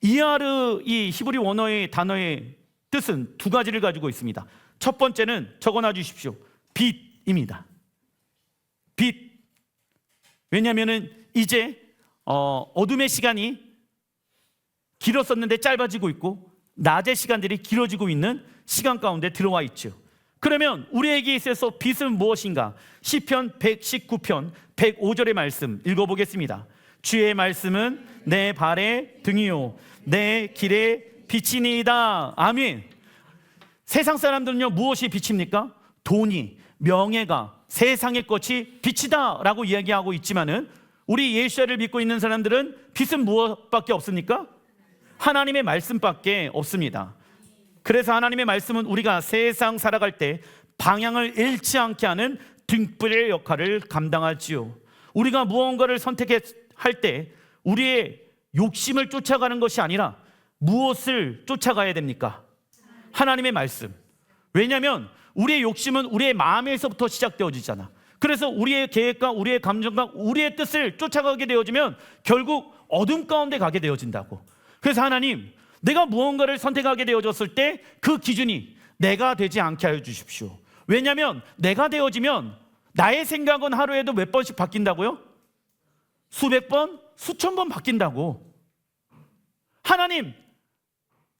이하르, 이 히브리 원어의 단어의 뜻은 두 가지를 가지고 있습니다. 첫 번째는 적어놔 주십시오. 빛입니다. 빛. 왜냐하면 이제 어둠의 시간이 길었었는데 짧아지고 있고 낮의 시간들이 길어지고 있는 시간 가운데 들어와 있죠. 그러면 우리에게 있어서 빛은 무엇인가? 시편 119편 105절의 말씀 읽어보겠습니다. 주의 말씀은 내 발의 등이요 내 길의 빛이니이다. 아멘. 세상 사람들은요 무엇이 빛입니까? 돈이, 명예가, 세상의 것이 빛이다 라고 이야기하고 있지만은 우리 예수를 믿고 있는 사람들은 빛은 무엇밖에 없습니까? 하나님의 말씀밖에 없습니다. 그래서 하나님의 말씀은 우리가 세상 살아갈 때 방향을 잃지 않게 하는 등불의 역할을 감당하지요. 우리가 무언가를 선택할 때 우리의 욕심을 쫓아가는 것이 아니라 무엇을 쫓아가야 됩니까? 하나님의 말씀. 왜냐하면 우리의 욕심은 우리의 마음에서부터 시작되어지잖아. 그래서 우리의 계획과 우리의 감정과 우리의 뜻을 쫓아가게 되어지면 결국 어둠 가운데 가게 되어진다고. 그래서 하나님, 내가 무언가를 선택하게 되어졌을 때 그 기준이 내가 되지 않게 하여 주십시오. 왜냐하면 내가 되어지면 나의 생각은 하루에도 몇 번씩 바뀐다고요? 수백 번, 수천 번 바뀐다고. 하나님,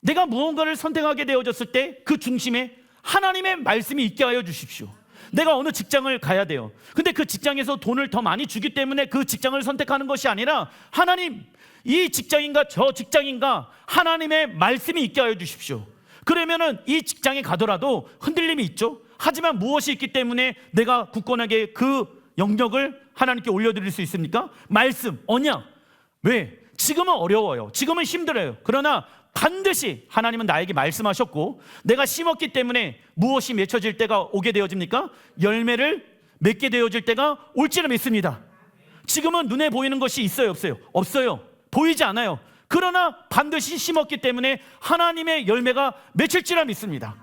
내가 무언가를 선택하게 되어졌을 때 그 중심에 하나님의 말씀이 있게 하여 주십시오. 내가 어느 직장을 가야 돼요. 근데 그 직장에서 돈을 더 많이 주기 때문에 그 직장을 선택하는 것이 아니라 하나님, 이 직장인가 저 직장인가 하나님의 말씀이 있게 하여 주십시오. 그러면은 이 직장에 가더라도 흔들림이 있죠. 하지만 무엇이 있기 때문에 내가 굳건하게 그 영역을 하나님께 올려드릴 수 있습니까? 말씀, 언약. 왜? 지금은 어려워요. 지금은 힘들어요. 그러나 반드시 하나님은 나에게 말씀하셨고 내가 심었기 때문에 무엇이 맺혀질 때가 오게 되어집니까? 열매를 맺게 되어질 때가 올지를 믿습니다. 지금은 눈에 보이는 것이 있어요, 없어요? 없어요. 보이지 않아요. 그러나 반드시 심었기 때문에 하나님의 열매가 맺힐지라 믿습니다.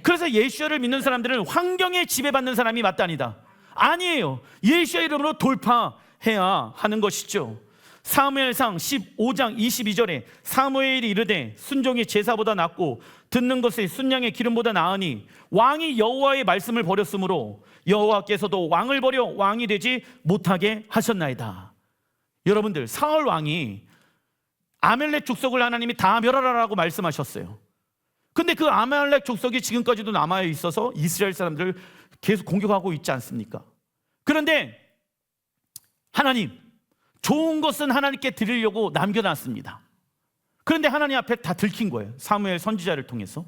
그래서 예수를 믿는 사람들은 환경에 지배받는 사람이 맞다니다. 아니에요. 예수의 이름으로 돌파해야 하는 것이죠. 사무엘상 15장 22절에 사무엘이 이르되 순종이 제사보다 낫고 듣는 것이 순양의 기름보다 나으니 왕이 여호와의 말씀을 버렸으므로 여호와께서도 왕을 버려 왕이 되지 못하게 하셨나이다. 여러분들, 사울 왕이 아멜렉 족속을 하나님이 다 멸하라라고 말씀하셨어요. 근데 그 아말렉 족속이 지금까지도 남아 있어서 이스라엘 사람들을 계속 공격하고 있지 않습니까? 그런데 하나님, 좋은 것은 하나님께 드리려고 남겨놨습니다. 그런데 하나님 앞에 다 들킨 거예요. 사무엘 선지자를 통해서.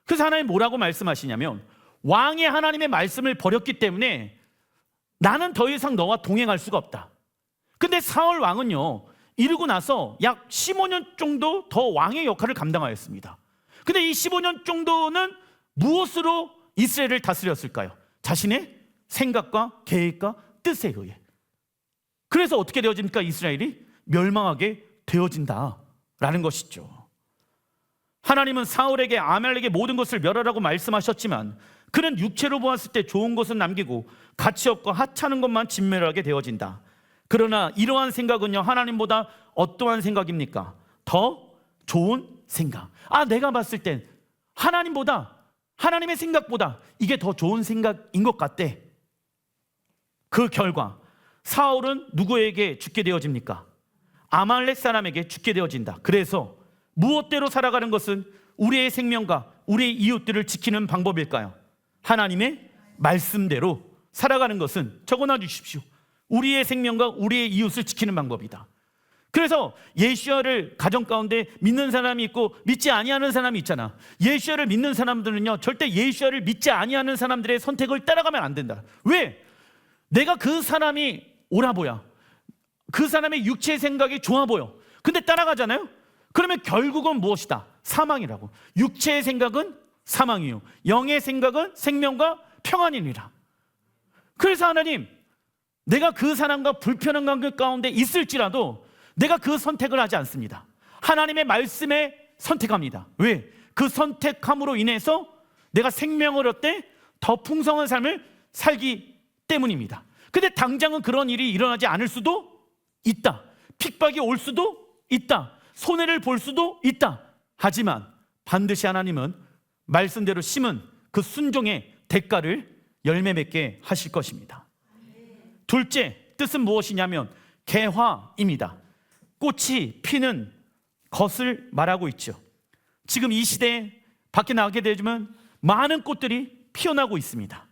그래서 하나님 뭐라고 말씀하시냐면 왕이 하나님의 말씀을 버렸기 때문에 나는 더 이상 너와 동행할 수가 없다. 근데 사울 왕은요 이르고 나서 약 15년 정도 더 왕의 역할을 감당하였습니다. 근데 이 15년 정도는 무엇으로 이스라엘을 다스렸을까요? 자신의 생각과 계획과 뜻에 의해. 그래서 어떻게 되어집니까? 이스라엘이 멸망하게 되어진다라는 것이죠. 하나님은 사울에게 아말렉의 모든 것을 멸하라고 말씀하셨지만 그는 육체로 보았을 때 좋은 것은 남기고 가치 없고 하찮은 것만 진멸하게 되어진다. 그러나 이러한 생각은요 하나님보다 어떠한 생각입니까? 더 좋은 생각. 내가 봤을 땐 하나님보다, 하나님의 생각보다 이게 더 좋은 생각인 것 같대. 그 결과 사울은 누구에게 죽게 되어집니까? 아말렉 사람에게 죽게 되어진다. 그래서 무엇대로 살아가는 것은 우리의 생명과 우리의 이웃들을 지키는 방법일까요? 하나님의 말씀대로 살아가는 것은 적어놔 주십시오. 우리의 생명과 우리의 이웃을 지키는 방법이다. 그래서 예수야를 가정 가운데 믿는 사람이 있고 믿지 아니하는 사람이 있잖아. 예수야를 믿는 사람들은요 절대 예수야를 믿지 아니하는 사람들의 선택을 따라가면 안 된다. 왜? 내가 그 사람이 옳아 보여, 그 사람의 육체의 생각이 좋아 보여. 근데 따라가잖아요. 그러면 결국은 무엇이다? 사망이라고. 육체의 생각은 사망이요, 영의 생각은 생명과 평안이니라. 그래서 하나님, 내가 그 사람과 불편한 관계 가운데 있을지라도 내가 그 선택을 하지 않습니다. 하나님의 말씀에 선택합니다. 왜? 그 선택함으로 인해서 내가 생명을 얻되 더 풍성한 삶을 살기 때문입니다. 근데 당장은 그런 일이 일어나지 않을 수도 있다. 핍박이 올 수도 있다. 손해를 볼 수도 있다. 하지만 반드시 하나님은 말씀대로 심은 그 순종의 대가를 열매 맺게 하실 것입니다. 둘째 뜻은 무엇이냐면 개화입니다. 꽃이 피는 것을 말하고 있죠. 지금 이 시대에 밖에 나가게 되면 많은 꽃들이 피어나고 있습니다.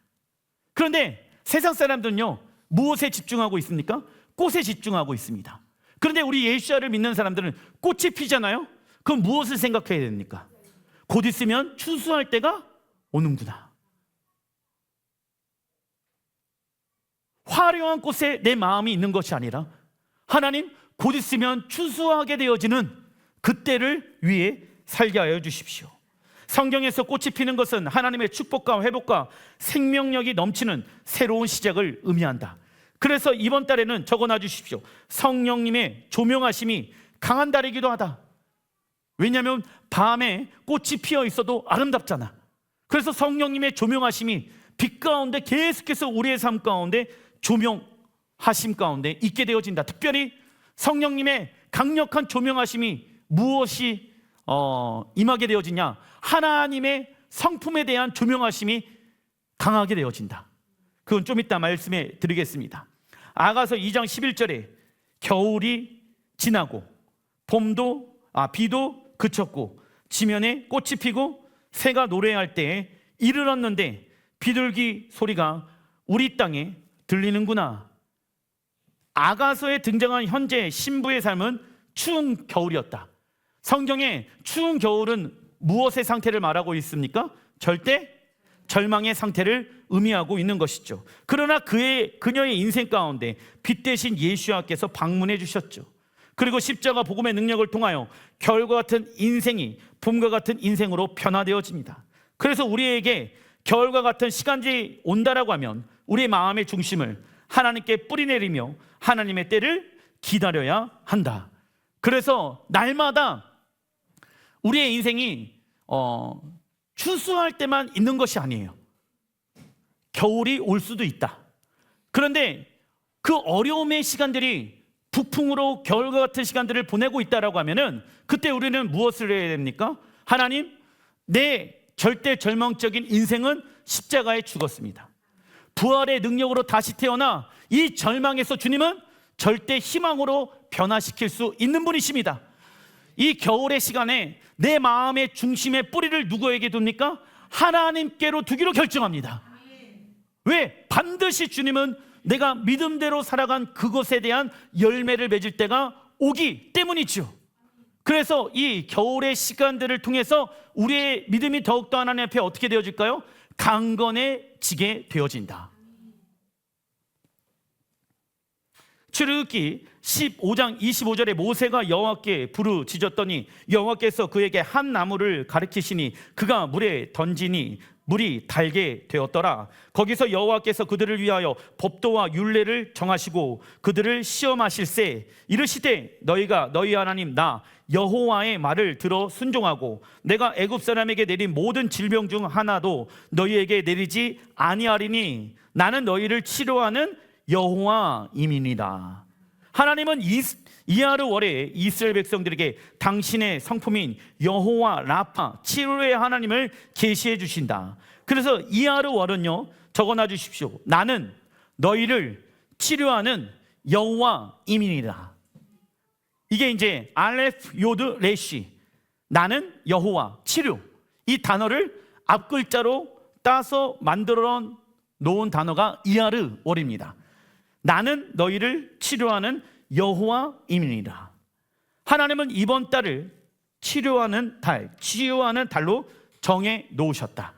그런데 세상 사람들은요, 무엇에 집중하고 있습니까? 꽃에 집중하고 있습니다. 그런데 우리 예수를 믿는 사람들은 꽃이 피잖아요. 그럼 무엇을 생각해야 됩니까? 곧 있으면 추수할 때가 오는구나. 화려한 꽃에 내 마음이 있는 것이 아니라 하나님 곧 있으면 추수하게 되어지는 그때를 위해 살게 하여 주십시오. 성경에서 꽃이 피는 것은 하나님의 축복과 회복과 생명력이 넘치는 새로운 시작을 의미한다. 그래서 이번 달에는 적어놔 주십시오. 성령님의 조명하심이 강한 달이기도 하다. 왜냐하면 밤에 꽃이 피어 있어도 아름답잖아. 그래서 성령님의 조명하심이 빛 가운데 계속해서 우리의 삶 가운데 조명하심 가운데 있게 되어진다. 특별히 성령님의 강력한 조명하심이 무엇이 임하게 되어지냐? 하나님의 성품에 대한 조명하심이 강하게 되어진다. 그건 좀 이따 말씀해 드리겠습니다. 아가서 2장 11절에 겨울이 지나고 비도 그쳤고 지면에 꽃이 피고 새가 노래할 때에 이르렀는데 비둘기 소리가 우리 땅에 들리는구나. 아가서에 등장한 현재 신부의 삶은 추운 겨울이었다. 성경에 추운 겨울은 무엇의 상태를 말하고 있습니까? 절대 절망의 상태를 의미하고 있는 것이죠. 그러나 그녀의 인생 가운데 빛 대신 예수와께서 방문해 주셨죠. 그리고 십자가 복음의 능력을 통하여 겨울과 같은 인생이 봄과 같은 인생으로 변화되어집니다. 그래서 우리에게 겨울과 같은 시간이 온다라고 하면 우리의 마음의 중심을 하나님께 뿌리내리며 하나님의 때를 기다려야 한다. 그래서 날마다 우리의 인생이 추수할 때만 있는 것이 아니에요. 겨울이 올 수도 있다. 그런데 그 어려움의 시간들이 북풍으로 겨울과 같은 시간들을 보내고 있다라고 하면은 그때 우리는 무엇을 해야 됩니까? 하나님, 내 절대 절망적인 인생은 십자가에 죽었습니다. 부활의 능력으로 다시 태어나 이 절망에서 주님은 절대 희망으로 변화시킬 수 있는 분이십니다. 이 겨울의 시간에 내 마음의 중심의 뿌리를 누구에게 둡니까? 하나님께로 두기로 결정합니다. 왜? 반드시 주님은 내가 믿음대로 살아간 그것에 대한 열매를 맺을 때가 오기 때문이죠. 그래서 이 겨울의 시간들을 통해서 우리의 믿음이 더욱더 하나님 앞에 어떻게 되어질까요? 강건해지게 되어진다. 출애굽기 15장 25절에 모세가 여호와께 부르짖었더니 여호와께서 그에게 한 나무를 가리키시니 그가 물에 던지니 물이 달게 되었더라. 거기서 여호와께서 그들을 위하여 법도와 율례를 정하시고 그들을 시험하실세 이르시되 너희가 너희 하나님 나 여호와의 말을 들어 순종하고 내가 애굽 사람에게 내린 모든 질병 중 하나도 너희에게 내리지 아니하리니 나는 너희를 치료하는 여호와임이니라. 하나님은 이하르 월에 이스라엘 백성들에게 당신의 성품인 여호와 라파 치료의 하나님을 계시해 주신다. 그래서 이하르 월은요, 적어놔 주십시오. 나는 너희를 치료하는 여호와임이니라. 이게 이제 알레프 요드 레시, 나는 여호와 치료, 이 단어를 앞글자로 따서 만들어 놓은 단어가 이하르 월입니다. 나는 너희를 치료하는 여호와임이니라. 하나님은 이번 달을 치료하는 달로 정해 놓으셨다.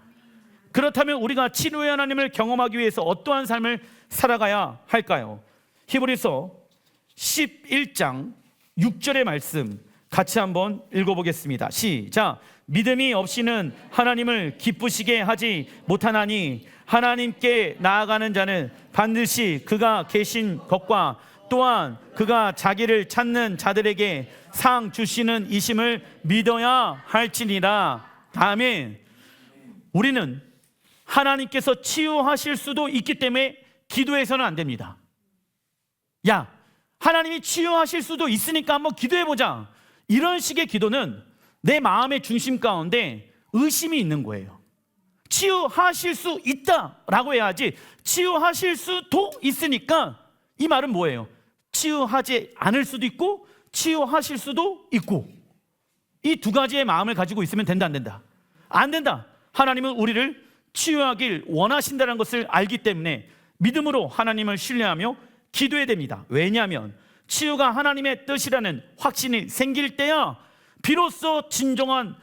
그렇다면 우리가 치료의 하나님을 경험하기 위해서 어떠한 삶을 살아가야 할까요? 히브리서 11장 6절의 말씀 같이 한번 읽어보겠습니다. 시작. 믿음이 없이는 하나님을 기쁘시게 하지 못하나니 하나님께 나아가는 자는 반드시 그가 계신 것과 또한 그가 자기를 찾는 자들에게 상 주시는 이심을 믿어야 할지니라. 아멘. 우리는 하나님께서 치유하실 수도 있기 때문에 기도해서는 안 됩니다. 야, 하나님이 치유하실 수도 있으니까 한번 기도해보자, 이런 식의 기도는 내 마음의 중심 가운데 의심이 있는 거예요. 치유하실 수 있다라고 해야지 치유하실 수도 있으니까 이 말은 뭐예요? 치유하지 않을 수도 있고 치유하실 수도 있고 이 두 가지의 마음을 가지고 있으면 된다 안 된다? 안 된다. 하나님은 우리를 치유하길 원하신다는 것을 알기 때문에 믿음으로 하나님을 신뢰하며 기도해야 됩니다. 왜냐하면 치유가 하나님의 뜻이라는 확신이 생길 때야 비로소 진정한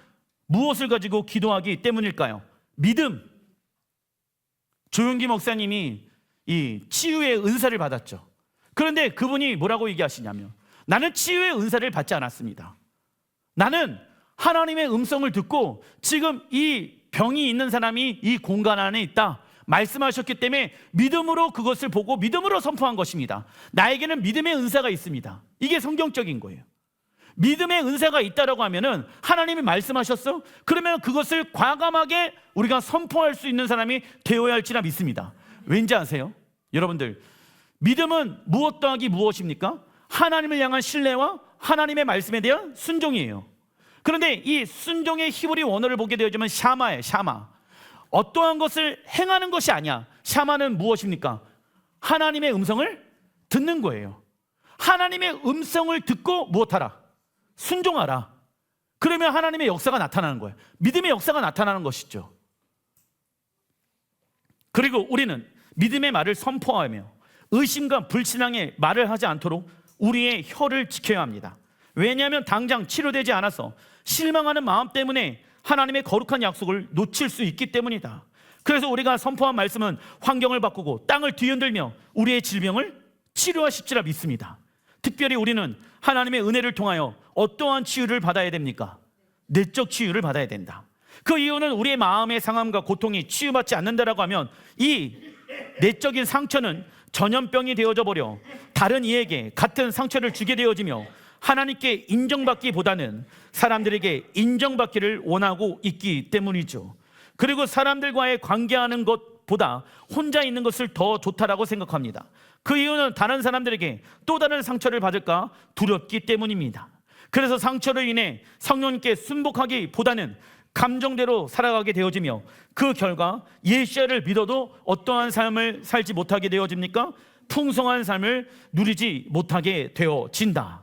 무엇을 가지고 기도하기 때문일까요? 믿음. 조용기 목사님이 이 치유의 은사를 받았죠. 그런데 그분이 뭐라고 얘기하시냐면 나는 치유의 은사를 받지 않았습니다. 나는 하나님의 음성을 듣고 지금 이 병이 있는 사람이 이 공간 안에 있다 말씀하셨기 때문에 믿음으로 그것을 보고 믿음으로 선포한 것입니다. 나에게는 믿음의 은사가 있습니다. 이게 성경적인 거예요. 믿음의 은사가 있다라고 하면은 하나님이 말씀하셨어? 그러면 그것을 과감하게 우리가 선포할 수 있는 사람이 되어야 할지라 믿습니다. 왠지 아세요? 여러분들, 믿음은 무엇 더하기 무엇입니까? 하나님을 향한 신뢰와 하나님의 말씀에 대한 순종이에요. 그런데 이 순종의 히브리 원어를 보게 되어지면 샤마예요. 샤마. 어떠한 것을 행하는 것이 아니야. 샤마는 무엇입니까? 하나님의 음성을 듣는 거예요. 하나님의 음성을 듣고 무엇하라? 순종하라. 그러면 하나님의 역사가 나타나는 거예요. 믿음의 역사가 나타나는 것이죠. 그리고 우리는 믿음의 말을 선포하며 의심과 불신앙의 말을 하지 않도록 우리의 혀를 지켜야 합니다. 왜냐하면 당장 치료되지 않아서 실망하는 마음 때문에 하나님의 거룩한 약속을 놓칠 수 있기 때문이다. 그래서 우리가 선포한 말씀은 환경을 바꾸고 땅을 뒤흔들며 우리의 질병을 치료하실지라 믿습니다. 특별히 우리는 하나님의 은혜를 통하여 어떠한 치유를 받아야 됩니까? 내적 치유를 받아야 된다. 그 이유는 우리의 마음의 상함과 고통이 치유받지 않는다라고 하면 이 내적인 상처는 전염병이 되어져 버려 다른 이에게 같은 상처를 주게 되어지며 하나님께 인정받기보다는 사람들에게 인정받기를 원하고 있기 때문이죠. 그리고 사람들과의 관계하는 것보다 혼자 있는 것을 더 좋다라고 생각합니다. 그 이유는 다른 사람들에게 또 다른 상처를 받을까 두렵기 때문입니다. 그래서 상처로 인해 성령님께 순복하기보다는 감정대로 살아가게 되어지며 그 결과 예시아를 믿어도 어떠한 삶을 살지 못하게 되어집니까? 풍성한 삶을 누리지 못하게 되어진다.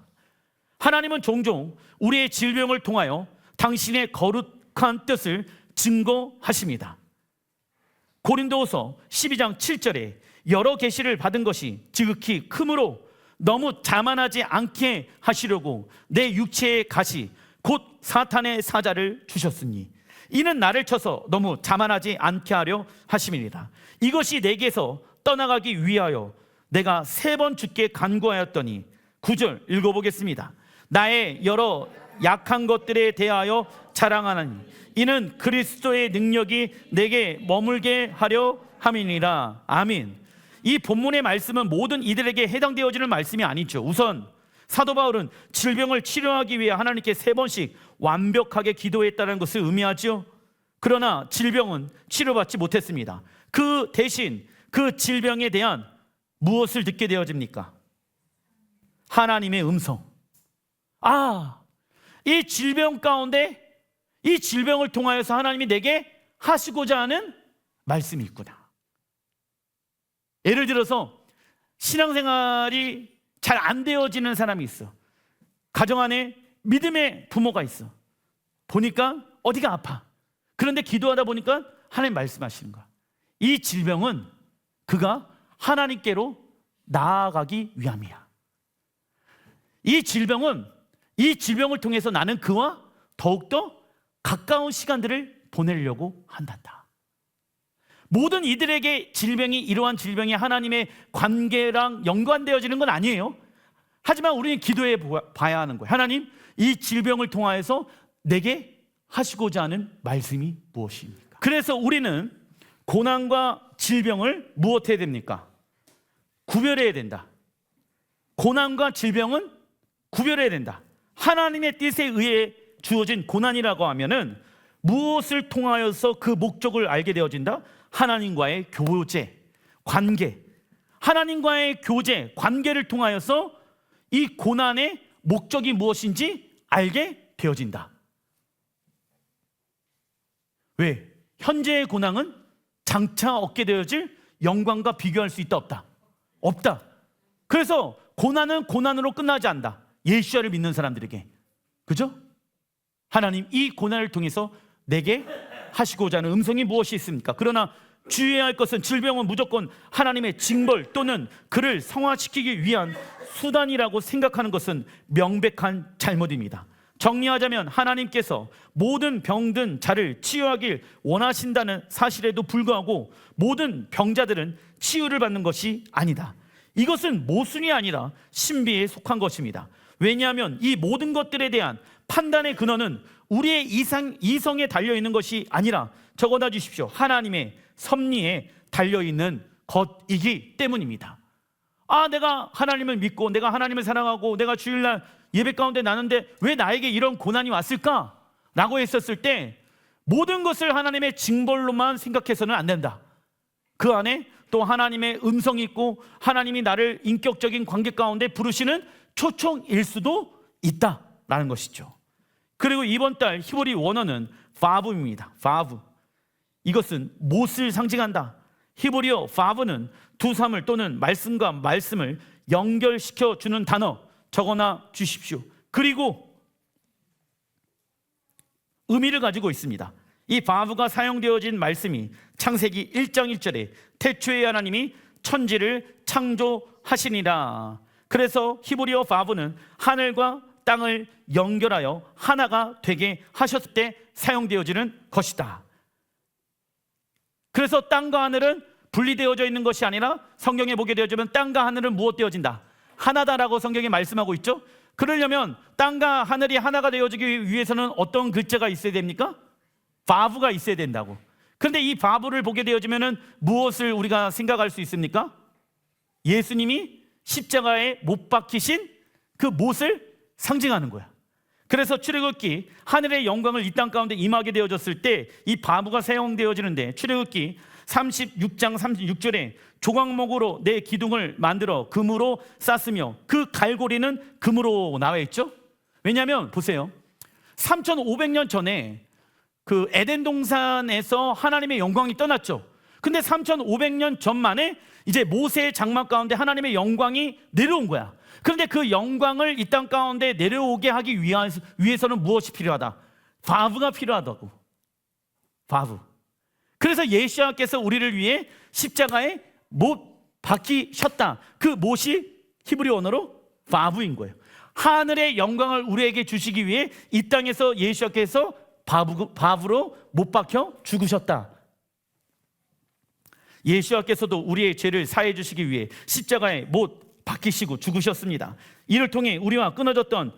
하나님은 종종 우리의 질병을 통하여 당신의 거룩한 뜻을 증거하십니다. 고린도후서 12장 7절에 여러 계시를 받은 것이 지극히 크므로 너무 자만하지 않게 하시려고 내 육체의 가시 곧 사탄의 사자를 주셨으니 이는 나를 쳐서 너무 자만하지 않게 하려 하심이니라. 이것이 내게서 떠나가기 위하여 내가 3번 주께 간구하였더니 9절 읽어보겠습니다. 나의 여러 약한 것들에 대하여 자랑하나니 이는 그리스도의 능력이 내게 머물게 하려 함이니라. 아멘. 이 본문의 말씀은 모든 이들에게 해당되어지는 말씀이 아니죠. 우선 사도 바울은 질병을 치료하기 위해 하나님께 3번씩 완벽하게 기도했다는 것을 의미하죠. 그러나 질병은 치료받지 못했습니다. 그 대신 그 질병에 대한 무엇을 듣게 되어집니까? 하나님의 음성. 이 질병 가운데 이 질병을 통하여서 하나님이 내게 하시고자 하는 말씀이 있구나. 예를 들어서 신앙생활이 잘 안 되어지는 사람이 있어. 가정 안에 믿음의 부모가 있어. 보니까 어디가 아파. 그런데 기도하다 보니까 하나님 말씀하시는 거야. 이 질병은 그가 하나님께로 나아가기 위함이야. 이 질병을 통해서 나는 그와 더욱더 가까운 시간들을 보내려고 한단다. 모든 이들에게 질병이 이러한 질병이 하나님의 관계랑 연관되어지는 건 아니에요. 하지만 우리는 기도해 봐야 하는 거예요. 하나님, 이 질병을 통하여서 내게 하시고자 하는 말씀이 무엇입니까? 그래서 우리는 고난과 질병을 무엇해야 됩니까? 구별해야 된다. 고난과 질병은 구별해야 된다. 하나님의 뜻에 의해 주어진 고난이라고 하면은 무엇을 통하여서 그 목적을 알게 되어진다? 하나님과의 교제, 관계. 하나님과의 교제, 관계를 통하여서 이 고난의 목적이 무엇인지 알게 되어진다. 왜? 현재의 고난은 장차 얻게 되어질 영광과 비교할 수 있다 없다? 없다. 그래서 고난은 고난으로 끝나지 않는다. 예수를 믿는 사람들에게. 그죠? 하나님 이 고난을 통해서 내게 하시고자 하는 음성이 무엇이 있습니까? 그러나 주의해야 할 것은 질병은 무조건 하나님의 징벌 또는 그를 성화시키기 위한 수단이라고 생각하는 것은 명백한 잘못입니다. 정리하자면 하나님께서 모든 병든 자를 치유하길 원하신다는 사실에도 불구하고 모든 병자들은 치유를 받는 것이 아니다. 이것은 모순이 아니라 신비에 속한 것입니다. 왜냐하면 이 모든 것들에 대한 판단의 근원은 우리의 이성에 달려있는 것이 아니라 적어다 주십시오. 하나님의 섭리에 달려있는 것이기 때문입니다. 내가 하나님을 믿고 내가 하나님을 사랑하고 내가 주일날 예배 가운데 나는데 왜 나에게 이런 고난이 왔을까? 라고 했었을 때 모든 것을 하나님의 징벌로만 생각해서는 안 된다. 그 안에 또 하나님의 음성이 있고 하나님이 나를 인격적인 관계 가운데 부르시는 초청일 수도 있다라는 것이죠. 그리고 이번 달 히브리 원어는 바브입니다. 바브. 이것은 못을 상징한다. 히브리어 바브는 두사물 또는 말씀과 말씀을 연결시켜 주는 단어 적어놔 주십시오. 그리고 의미를 가지고 있습니다. 이 바브가 사용되어진 말씀이 창세기 1장 1절에 태초에 하나님이 천지를 창조하시니라. 그래서 히브리어 바브는 하늘과 땅을 연결하여 하나가 되게 하셨을 때 사용되어지는 것이다. 그래서 땅과 하늘은 분리되어져 있는 것이 아니라 성경에 보게 되어지면 땅과 하늘은 무엇 되어진다? 하나다라고 성경에 말씀하고 있죠. 그러려면 땅과 하늘이 하나가 되어지기 위해서는 어떤 글자가 있어야 됩니까? 바브가 있어야 된다고. 그런데 이 바브를 보게 되어지면 무엇을 우리가 생각할 수 있습니까? 예수님이 십자가에 못 박히신 그 못을 상징하는 거야. 그래서 출애굽기 하늘의 영광을 이 땅 가운데 임하게 되어졌을 때 이 바브가 사용되어지는데 출애굽기 36장 36절에 조각목으로 내 기둥을 만들어 금으로 쌌으며 그 갈고리는 금으로 나와 있죠. 왜냐하면 보세요, 3500년 전에 그 에덴 동산에서 하나님의 영광이 떠났죠. 근데 3500년 전만에 이제 모세의 장막 가운데 하나님의 영광이 내려온 거야. 그런데 그 영광을 이 땅 가운데 내려오게 하기 위해서는 무엇이 필요하다? 바브가 필요하다고. 바브. 그래서 예수님께서 우리를 위해 십자가에 못 박히셨다. 그 못이 히브리 언어로 바브인 거예요. 하늘의 영광을 우리에게 주시기 위해 이 땅에서 예수님께서 바브로 못 박혀 죽으셨다. 예수님께서도 우리의 죄를 사해 주시기 위해 십자가에 못 박히시고 죽으셨습니다. 이를 통해 우리와 끊어졌던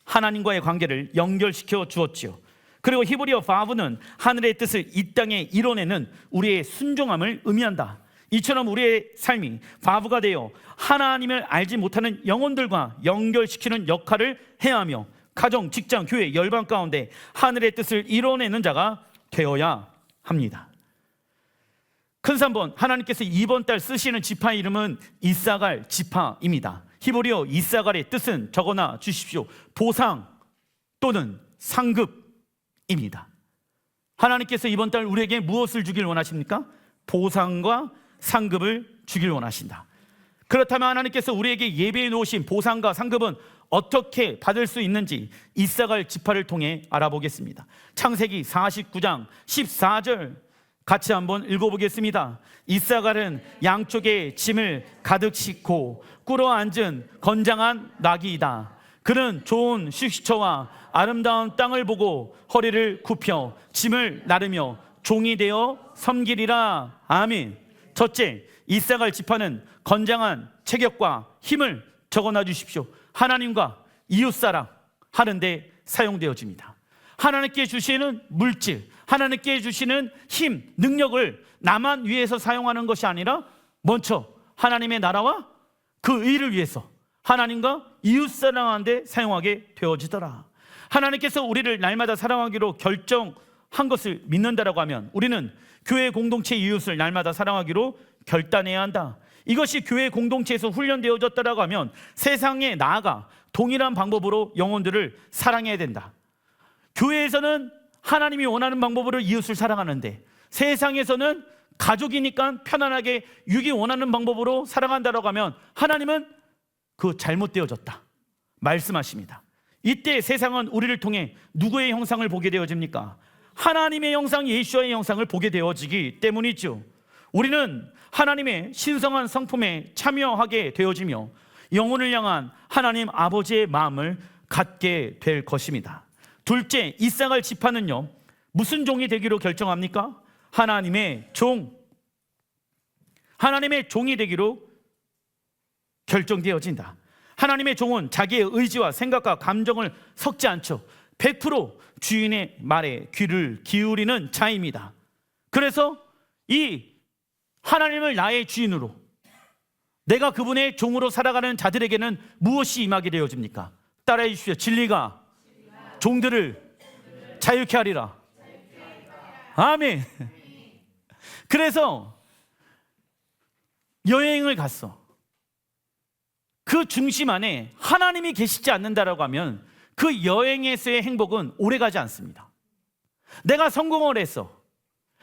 하나님과의 관계를 연결시켜 주었지요. 그리고 히브리어 바브는 하늘의 뜻을 이 땅에 이뤄내는 우리의 순종함을 의미한다. 이처럼 우리의 삶이 바브가 되어 하나님을 알지 못하는 영혼들과 연결시키는 역할을 해야 하며 가정, 직장, 교회, 열방 가운데 하늘의 뜻을 이뤄내는 자가 되어야 합니다. 큰 3번, 하나님께서 이번 달 쓰시는 지파 이름은 이사갈 지파입니다. 히브리어 이사갈의 뜻은 적어놔 주십시오. 보상 또는 상급입니다. 하나님께서 이번 달 우리에게 무엇을 주길 원하십니까? 보상과 상급을 주길 원하신다. 그렇다면 하나님께서 우리에게 예배해 놓으신 보상과 상급은 어떻게 받을 수 있는지 이사갈 지파를 통해 알아보겠습니다. 창세기 49장 14절 같이 한번 읽어보겠습니다. 이사갈은 양쪽에 짐을 가득 싣고 꿇어 앉은 건장한 나귀이다. 그는 좋은 휴식처와 아름다운 땅을 보고 허리를 굽혀 짐을 나르며 종이 되어 섬기리라. 아멘. 첫째, 이사갈 지파는 건장한 체격과 힘을 적어놔 주십시오. 하나님과 이웃사랑 하는데 사용되어집니다. 하나님께 주시는 물질, 하나님께 주시는 힘, 능력을 나만 위해서 사용하는 것이 아니라 먼저 하나님의 나라와 그 의를 위해서 하나님과 이웃사랑하는 데 사용하게 되어지더라. 하나님께서 우리를 날마다 사랑하기로 결정한 것을 믿는다라고 하면 우리는 교회 공동체 이웃을 날마다 사랑하기로 결단해야 한다. 이것이 교회 공동체에서 훈련되어졌다라고 하면 세상에 나아가 동일한 방법으로 영혼들을 사랑해야 된다. 교회에서는 하나님이 원하는 방법으로 이웃을 사랑하는데 세상에서는 가족이니까 편안하게 육이 원하는 방법으로 사랑한다라고 하면 하나님은 그 잘못되어졌다 말씀하십니다. 이때 세상은 우리를 통해 누구의 형상을 보게 되어집니까? 하나님의 형상, 예수와의 형상을 보게 되어지기 때문이죠. 우리는 하나님의 신성한 성품에 참여하게 되어지며 영혼을 향한 하나님 아버지의 마음을 갖게 될 것입니다. 둘째, 이삭을 지파는요, 무슨 종이 되기로 결정합니까? 하나님의 종, 하나님의 종이 되기로 결정되어진다. 하나님의 종은 자기의 의지와 생각과 감정을 섞지 않죠. 100% 주인의 말에 귀를 기울이는 자입니다. 그래서 이 하나님을 나의 주인으로, 내가 그분의 종으로 살아가는 자들에게는 무엇이 임하게 되어집니까? 따라해 주십시오. 진리가 종들을 자유케 하리라. 아멘. 그래서 여행을 갔어. 그 중심 안에 하나님이 계시지 않는다라고 하면 그 여행에서의 행복은 오래가지 않습니다. 내가 성공을 했어.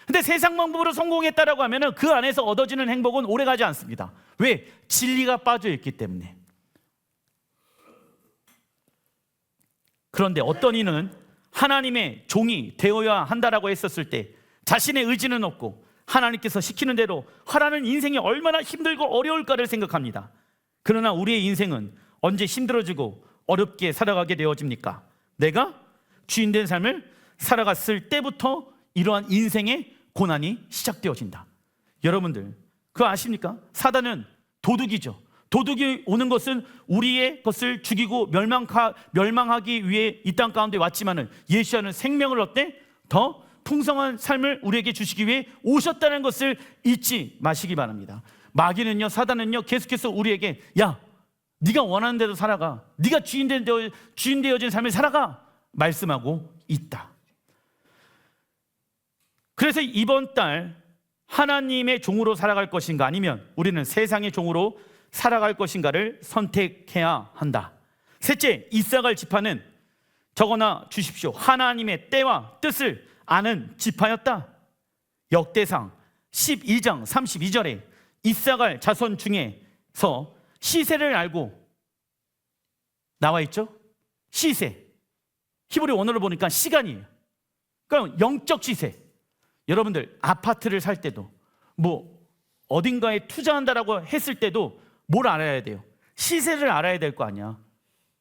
근데 세상 방법으로 성공했다라고 하면 그 안에서 얻어지는 행복은 오래가지 않습니다. 왜? 진리가 빠져있기 때문에. 그런데 어떤 이는 하나님의 종이 되어야 한다라고 했었을 때 자신의 의지는 없고 하나님께서 시키는 대로 하라는 인생이 얼마나 힘들고 어려울까를 생각합니다. 그러나 우리의 인생은 언제 힘들어지고 어렵게 살아가게 되어집니까? 내가 주인된 삶을 살아갔을 때부터 이러한 인생의 고난이 시작되어진다. 여러분들 그거 아십니까? 사단은 도둑이죠. 도둑이 오는 것은 우리의 것을 죽이고 멸망하기 위해 이 땅 가운데 왔지만은 예수와는 생명을 얻되 더 풍성한 삶을 우리에게 주시기 위해 오셨다는 것을 잊지 마시기 바랍니다. 마귀는요, 사단은요, 계속해서 우리에게 야, 네가 원하는 대로 살아가, 네가 주인 되어진 삶을 살아가 말씀하고 있다. 그래서 이번 달 하나님의 종으로 살아갈 것인가 아니면 우리는 세상의 종으로 살아갈 것인가를 선택해야 한다. 셋째, 이삭을 지파는 적어놔 주십시오. 하나님의 때와 뜻을 아는 지파였다. 역대상 12장 32절에 이삭을 자손 중에서 시세를 알고 나와 있죠. 시세, 히브리 원어를 보니까 시간이에요. 그러니까 영적 시세. 여러분들 아파트를 살 때도 뭐 어딘가에 투자한다라고 했을 때도 뭘 알아야 돼요? 시세를 알아야 될 거 아니야.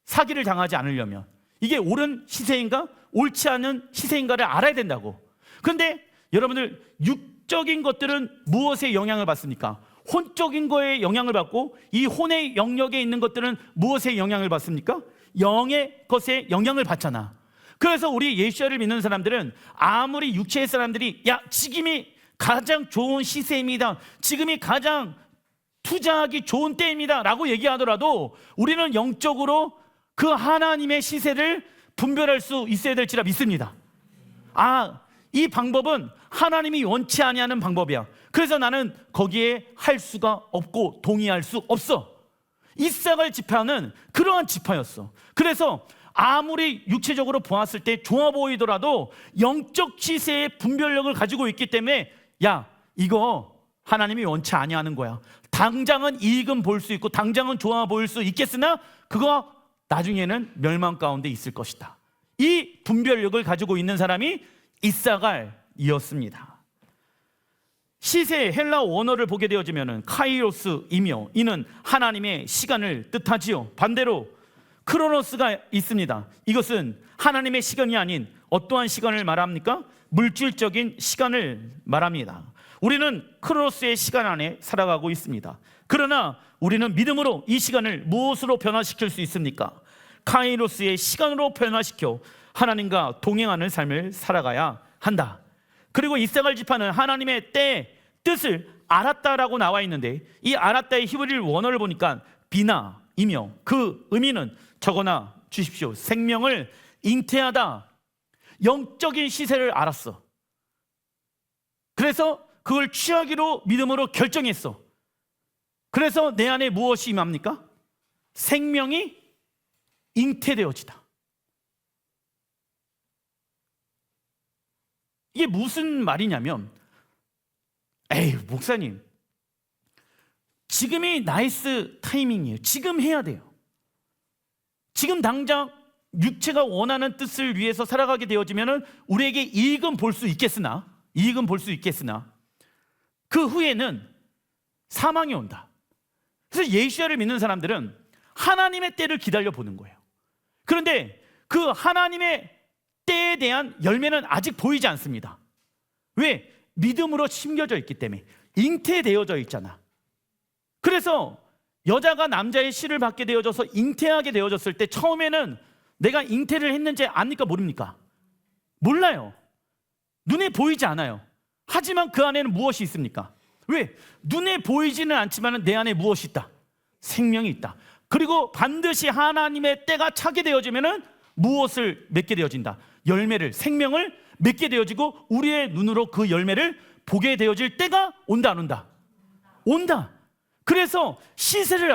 사기를 당하지 않으려면 이게 옳은 시세인가 옳지 않은 시세인가를 알아야 된다고. 그런데 여러분들 육적인 것들은 무엇에 영향을 받습니까? 혼적인 거에 영향을 받고 이 혼의 영역에 있는 것들은 무엇에 영향을 받습니까? 영의 것에 영향을 받잖아. 그래서 우리 예수를 믿는 사람들은 아무리 육체의 사람들이 야, 지금이 가장 좋은 시세입니다, 지금이 가장 투자하기 좋은 때입니다 라고 얘기하더라도 우리는 영적으로 그 하나님의 시세를 분별할 수 있어야 될지라 믿습니다. 이 방법은 하나님이 원치 아니하는 방법이야. 그래서 나는 거기에 할 수가 없고 동의할 수 없어. 이삭을 지파는 그러한 지파였어. 그래서 아무리 육체적으로 보았을 때 좋아 보이더라도 영적 시세의 분별력을 가지고 있기 때문에 야, 이거 하나님이 원치 아니하는 거야. 당장은 이익은 볼 수 있고 당장은 좋아 보일 수 있겠으나 그거 나중에는 멸망 가운데 있을 것이다. 이 분별력을 가지고 있는 사람이 이삭알이었습니다. 시세 헬라 원어를 보게 되어지면 카이로스이며 이는 하나님의 시간을 뜻하지요. 반대로 크로노스가 있습니다. 이것은 하나님의 시간이 아닌 어떠한 시간을 말합니까? 물질적인 시간을 말합니다. 우리는 크로노스의 시간 안에 살아가고 있습니다. 그러나 우리는 믿음으로 이 시간을 무엇으로 변화시킬 수 있습니까? 카이로스의 시간으로 변화시켜 하나님과 동행하는 삶을 살아가야 한다. 그리고 이삭을 지파는 하나님의 때 뜻을 알았다라고 나와 있는데 이 알았다의 히브리 원어를 보니까 비나이며 그 의미는 적어놔 주십시오. 생명을 잉태하다. 영적인 시세를 알았어. 그래서 그걸 취하기로 믿음으로 결정했어. 그래서 내 안에 무엇이 임합니까? 생명이 잉태되어지다. 이게 무슨 말이냐면, 에이 목사님, 지금이 나이스 타이밍이에요. 지금 해야 돼요. 지금 당장 육체가 원하는 뜻을 위해서 살아가게 되어지면 우리에게 이익은 볼 수 있겠으나 그 후에는 사망이 온다. 그래서 예수야를 믿는 사람들은 하나님의 때를 기다려 보는 거예요. 그런데 그 하나님의 때에 대한 열매는 아직 보이지 않습니다. 왜? 믿음으로 심겨져 있기 때문에. 잉태되어져 있잖아. 그래서 여자가 남자의 씨를 받게 되어져서 잉태하게 되어졌을 때 처음에는 내가 잉태를 했는지 압니까 모릅니까? 몰라요. 눈에 보이지 않아요. 하지만 그 안에는 무엇이 있습니까? 왜? 눈에 보이지는 않지만 내 안에 무엇이 있다? 생명이 있다. 그리고 반드시 하나님의 때가 차게 되어지면 무엇을 맺게 되어진다? 열매를, 생명을 맺게 되어지고 우리의 눈으로 그 열매를 보게 되어질 때가 온다 안 온다? 온다. 그래서 시세를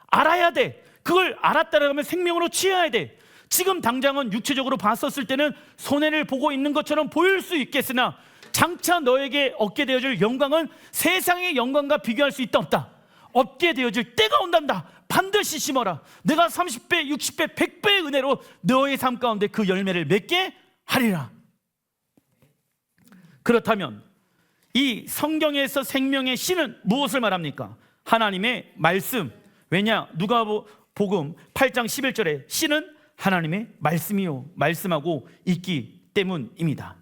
알아야 돼. 그걸 알았다라면 생명으로 취해야 돼. 지금 당장은 육체적으로 봤었을 때는 손해를 보고 있는 것처럼 보일 수 있겠으나 장차 너에게 얻게 되어질 영광은 세상의 영광과 비교할 수 있다 없다? 얻게 되어질 때가 온단다. 반드시 심어라. 내가 30배, 60배, 100배의 은혜로 너의 삶 가운데 그 열매를 맺게 하리라. 그렇다면 이 성경에서 생명의 씨는 무엇을 말합니까? 하나님의 말씀. 왜냐? 누가복음 8장 11절에 씨는 하나님의 말씀이요 말씀하고 있기 때문입니다.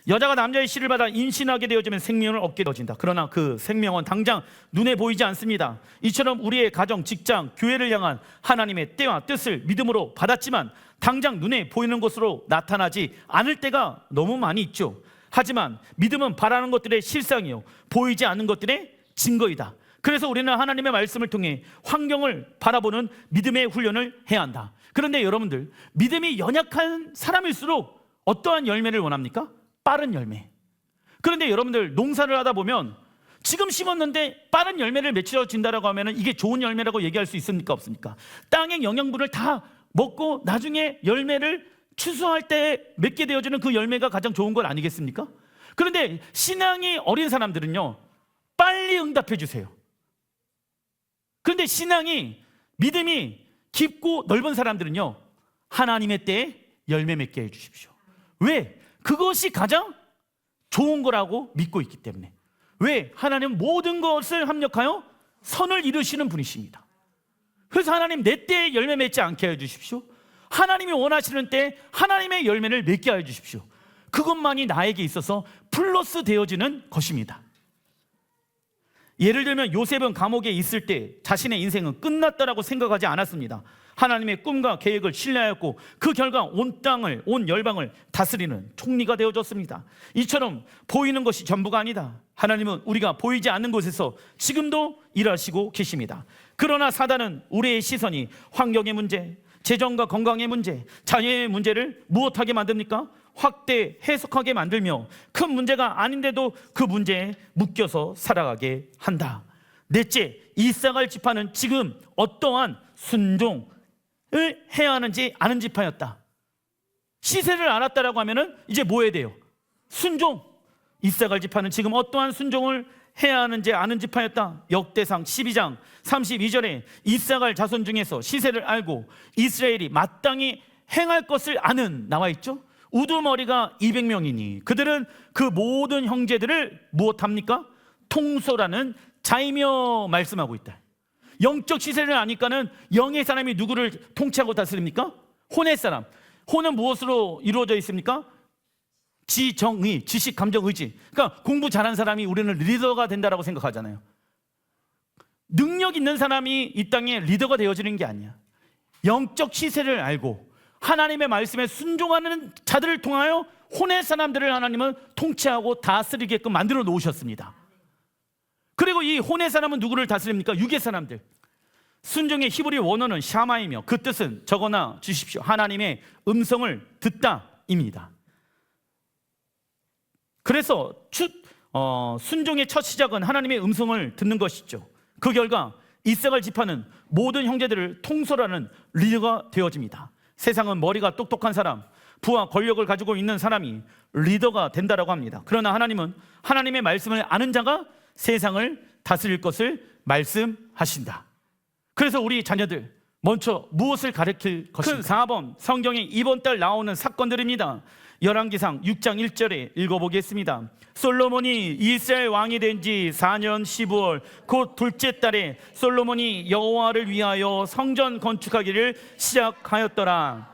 여자가 남자의 씨를 받아 임신하게 되어지면 생명을 얻게 되어진다. 그러나 그 생명은 당장 눈에 보이지 않습니다. 이처럼 우리의 가정, 직장, 교회를 향한 하나님의 때와 뜻을 믿음으로 받았지만 당장 눈에 보이는 것으로 나타나지 않을 때가 너무 많이 있죠. 하지만 믿음은 바라는 것들의 실상이요 보이지 않는 것들의 증거이다. 그래서 우리는 하나님의 말씀을 통해 환경을 바라보는 믿음의 훈련을 해야 한다. 그런데 여러분들, 믿음이 연약한 사람일수록 어떠한 열매를 원합니까? 빠른 열매. 그런데 여러분들 농사를 하다 보면 지금 심었는데 빠른 열매를 맺혀진다라고 하면 이게 좋은 열매라고 얘기할 수 있습니까? 없습니까? 땅의 영양분을 다 먹고 나중에 열매를 추수할 때 맺게 되어지는 그 열매가 가장 좋은 건 아니겠습니까? 그런데 신앙이 어린 사람들은요 빨리 응답해 주세요. 그런데 신앙이, 믿음이 깊고 넓은 사람들은요 하나님의 때에 열매 맺게 해주십시오. 왜? 그것이 가장 좋은 거라고 믿고 있기 때문에. 왜? 하나님은 모든 것을 합력하여 선을 이루시는 분이십니다. 그래서 하나님 내 때에 열매 맺지 않게 해주십시오. 하나님이 원하시는 때에 하나님의 열매를 맺게 해주십시오. 그것만이 나에게 있어서 플러스 되어지는 것입니다. 예를 들면 요셉은 감옥에 있을 때 자신의 인생은 끝났다라고 생각하지 않았습니다. 하나님의 꿈과 계획을 신뢰하였고 그 결과 온 땅을, 온 열방을 다스리는 총리가 되어졌습니다. 이처럼 보이는 것이 전부가 아니다. 하나님은 우리가 보이지 않는 곳에서 지금도 일하시고 계십니다. 그러나 사단은 우리의 시선이 환경의 문제, 재정과 건강의 문제, 자녀의 문제를 무엇하게 만듭니까? 확대, 해석하게 만들며 큰 문제가 아닌데도 그 문제에 묶여서 살아가게 한다. 넷째, 이삭을 지파는 지금 어떠한 순종을 해야 하는지 아는 지파였다. 시세를 알았다라고 하면은 이제 뭐 해야 돼요? 순종. 이삭을 지파는 지금 어떠한 순종을 해야 하는지 아는 지파였다. 역대상 12장 32절에 이삭을 자손 중에서 시세를 알고 이스라엘이 마땅히 행할 것을 아는 나와 있죠. 우두머리가 200명이니 그들은 그 모든 형제들을 무엇합니까? 통솔하는 자이며 말씀하고 있다. 영적 시세를 아니까는 영의 사람이 누구를 통치하고 다스립니까? 혼의 사람. 혼은 무엇으로 이루어져 있습니까? 지정의, 지식, 감정, 의지. 그러니까 공부 잘한 사람이 우리는 리더가 된다라고 생각하잖아요. 능력 있는 사람이 이 땅에 리더가 되어지는 게 아니야. 영적 시세를 알고 하나님의 말씀에 순종하는 자들을 통하여 혼의 사람들을 하나님은 통치하고 다스리게끔 만들어 놓으셨습니다. 그리고 이 혼의 사람은 누구를 다스립니까? 육의 사람들. 순종의 히브리 원어는 샤마이며 그 뜻은 적어놔 주십시오. 하나님의 음성을 듣다입니다. 그래서 순종의 첫 시작은 하나님의 음성을 듣는 것이죠. 그 결과 이삭을 집하는 모든 형제들을 통솔하는 리더가 되어집니다. 세상은 머리가 똑똑한 사람, 부와 권력을 가지고 있는 사람이 리더가 된다라고 합니다. 그러나 하나님은 하나님의 말씀을 아는 자가 세상을 다스릴 것을 말씀하신다. 그래서 우리 자녀들 먼저 무엇을 가르칠 것인가? 그 4번 성경에 이번 달 나오는 사건들입니다. 열왕기상 6장 1절에 읽어보겠습니다. 솔로몬이 이스라엘 왕이 된 지 4년 12월 곧 둘째 달에 솔로몬이 여호와를 위하여 성전 건축하기를 시작하였더라.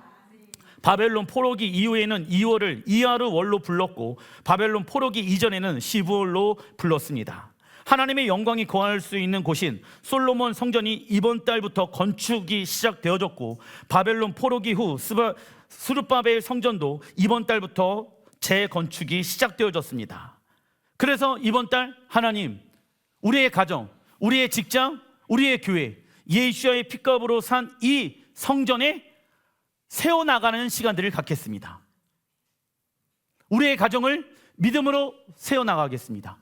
바벨론 포로기 이후에는 2월을 이하르월로 불렀고 바벨론 포로기 이전에는 12월로 불렀습니다. 하나님의 영광이 거할 수 있는 곳인 솔로몬 성전이 이번 달부터 건축이 시작되어졌고 바벨론 포로기 후 스룹바벨 성전도 이번 달부터 재건축이 시작되어졌습니다. 그래서 이번 달 하나님, 우리의 가정, 우리의 직장, 우리의 교회, 예수와의 핏값으로 산 이 성전에 세워나가는 시간들을 갖겠습니다. 우리의 가정을 믿음으로 세워나가겠습니다.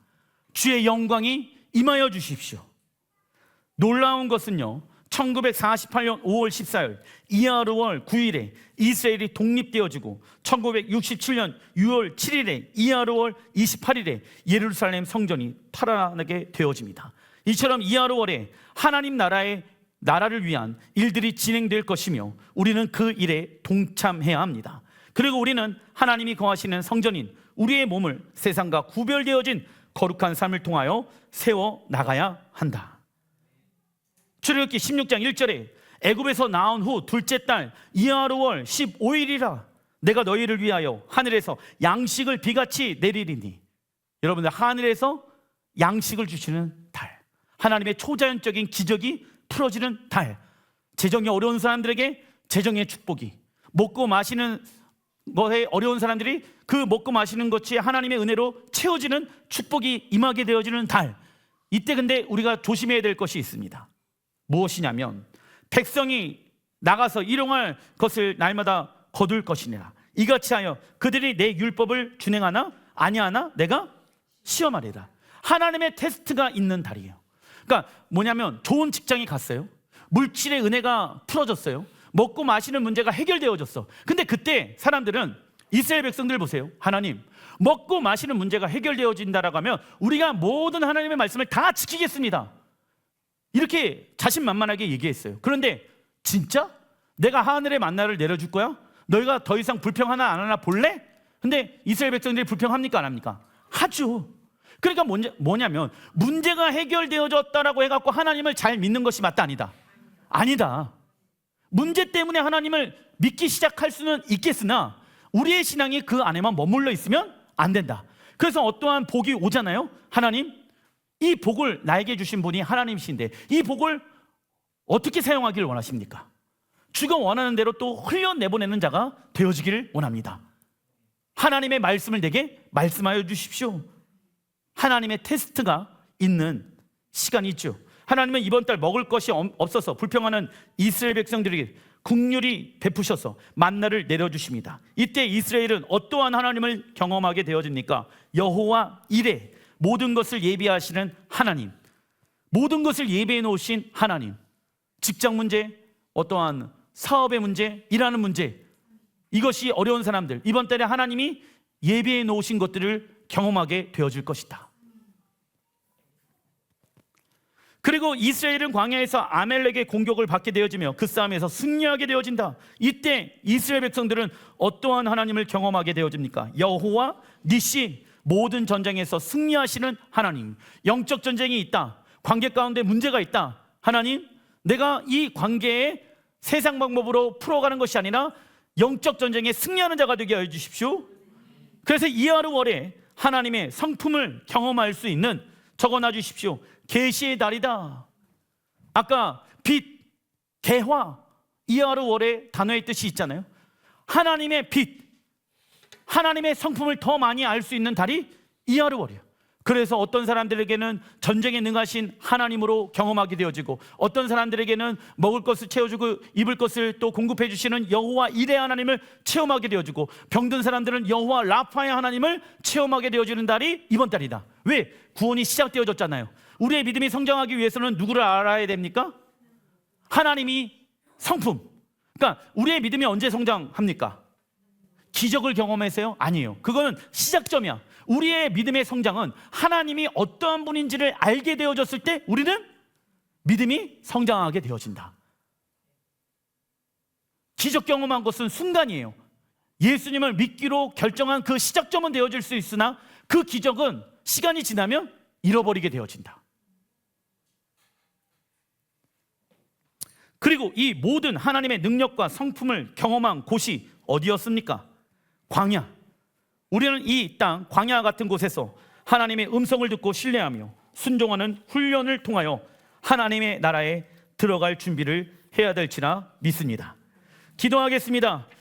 주의 영광이 임하여 주십시오. 놀라운 것은요, 1948년 5월 14일 이하르월 9일에 이스라엘이 독립되어지고 1967년 6월 7일에 이하르월 28일에 예루살렘 성전이 탈환하게 되어집니다. 이처럼 이하르월에 하나님 나라를 위한 일들이 진행될 것이며 우리는 그 일에 동참해야 합니다. 그리고 우리는 하나님이 거하시는 성전인 우리의 몸을 세상과 구별되어진 거룩한 삶을 통하여 세워나가야 한다. 출애굽기 16장 1절에 애굽에서 나온 후 둘째 달 이하르월 15일이라 내가 너희를 위하여 하늘에서 양식을 비같이 내리리니. 여러분들, 하늘에서 양식을 주시는 달, 하나님의 초자연적인 기적이 풀어지는 달, 재정이 어려운 사람들에게 재정의 축복이, 먹고 마시는 것에 어려운 사람들이 그 먹고 마시는 것이 하나님의 은혜로 채워지는 축복이 임하게 되어지는 달. 이때 근데 우리가 조심해야 될 것이 있습니다. 무엇이냐면 백성이 나가서 일용할 것을 날마다 거둘 것이니라. 이같이 하여 그들이 내 율법을 준행하나 아니하나 내가 시험하리라. 하나님의 테스트가 있는 달이에요. 그러니까 뭐냐면 좋은 직장이 갔어요. 물질의 은혜가 풀어졌어요. 먹고 마시는 문제가 해결되어졌어. 근데 그때 사람들은 이스라엘 백성들 보세요. 하나님, 먹고 마시는 문제가 해결되어진다라고 하면 우리가 모든 하나님의 말씀을 다 지키겠습니다, 이렇게 자신만만하게 얘기했어요. 그런데 진짜 내가 하늘의 만나를 내려줄 거야? 너희가 더 이상 불평 하나 안 하나 볼래? 근데 이스라엘 백성들이 불평합니까 안 합니까? 하죠. 그러니까 뭐냐면 문제가 해결되어졌다라고 해갖고 하나님을 잘 믿는 것이 맞다 아니다? 아니다. 문제 때문에 하나님을 믿기 시작할 수는 있겠으나 우리의 신앙이 그 안에만 머물러 있으면 안 된다. 그래서 어떠한 복이 오잖아요. 하나님, 이 복을 나에게 주신 분이 하나님이신데 이 복을 어떻게 사용하기를 원하십니까? 주가 원하는 대로 또 흘려내보내는 자가 되어지기를 원합니다. 하나님의 말씀을 내게 말씀하여 주십시오. 하나님의 테스트가 있는 시간이죠. 하나님은 이번 달 먹을 것이 없어서 불평하는 이스라엘 백성들에게 긍휼히 베푸셔서 만나를 내려주십니다. 이때 이스라엘은 어떠한 하나님을 경험하게 되어집니까? 여호와 이레, 모든 것을 예비하시는 하나님, 모든 것을 예비해 놓으신 하나님. 직장 문제, 어떠한 사업의 문제, 일하는 문제, 이것이 어려운 사람들, 이번 달에 하나님이 예비해 놓으신 것들을 경험하게 되어질 것이다. 그리고 이스라엘은 광야에서 아멜렉의 공격을 받게 되어지며 그 싸움에서 승리하게 되어진다. 이때 이스라엘 백성들은 어떠한 하나님을 경험하게 되어집니까? 여호와 니시, 모든 전쟁에서 승리하시는 하나님. 영적 전쟁이 있다, 관계 가운데 문제가 있다, 하나님, 내가 이 관계에 세상 방법으로 풀어가는 것이 아니라 영적 전쟁에 승리하는 자가 되게 하여 주십시오. 그래서 이하르월에 하나님의 성품을 경험할 수 있는, 적어놔 주십시오, 계시의 달이다. 아까 빛, 개화, 이하르월의 단어의 뜻이 있잖아요. 하나님의 빛, 하나님의 성품을 더 많이 알 수 있는 달이 이하르월이에요. 그래서 어떤 사람들에게는 전쟁에 능하신 하나님으로 경험하게 되어지고, 어떤 사람들에게는 먹을 것을 채워주고 입을 것을 또 공급해 주시는 여호와 이레 하나님을 체험하게 되어지고, 병든 사람들은 여호와 라파의 하나님을 체험하게 되어지는 달이 이번 달이다. 왜? 구원이 시작되어졌잖아요. 우리의 믿음이 성장하기 위해서는 누구를 알아야 됩니까? 하나님이 성품. 그러니까 우리의 믿음이 언제 성장합니까? 기적을 경험해서요? 아니에요. 그거는 시작점이야. 우리의 믿음의 성장은 하나님이 어떠한 분인지를 알게 되어졌을 때 우리는 믿음이 성장하게 되어진다. 기적 경험한 것은 순간이에요. 예수님을 믿기로 결정한 그 시작점은 되어질 수 있으나 그 기적은 시간이 지나면 잃어버리게 되어진다. 그리고 이 모든 하나님의 능력과 성품을 경험한 곳이 어디였습니까? 광야. 우리는 이 땅 광야 같은 곳에서 하나님의 음성을 듣고 신뢰하며 순종하는 훈련을 통하여 하나님의 나라에 들어갈 준비를 해야 될지나 믿습니다. 기도하겠습니다.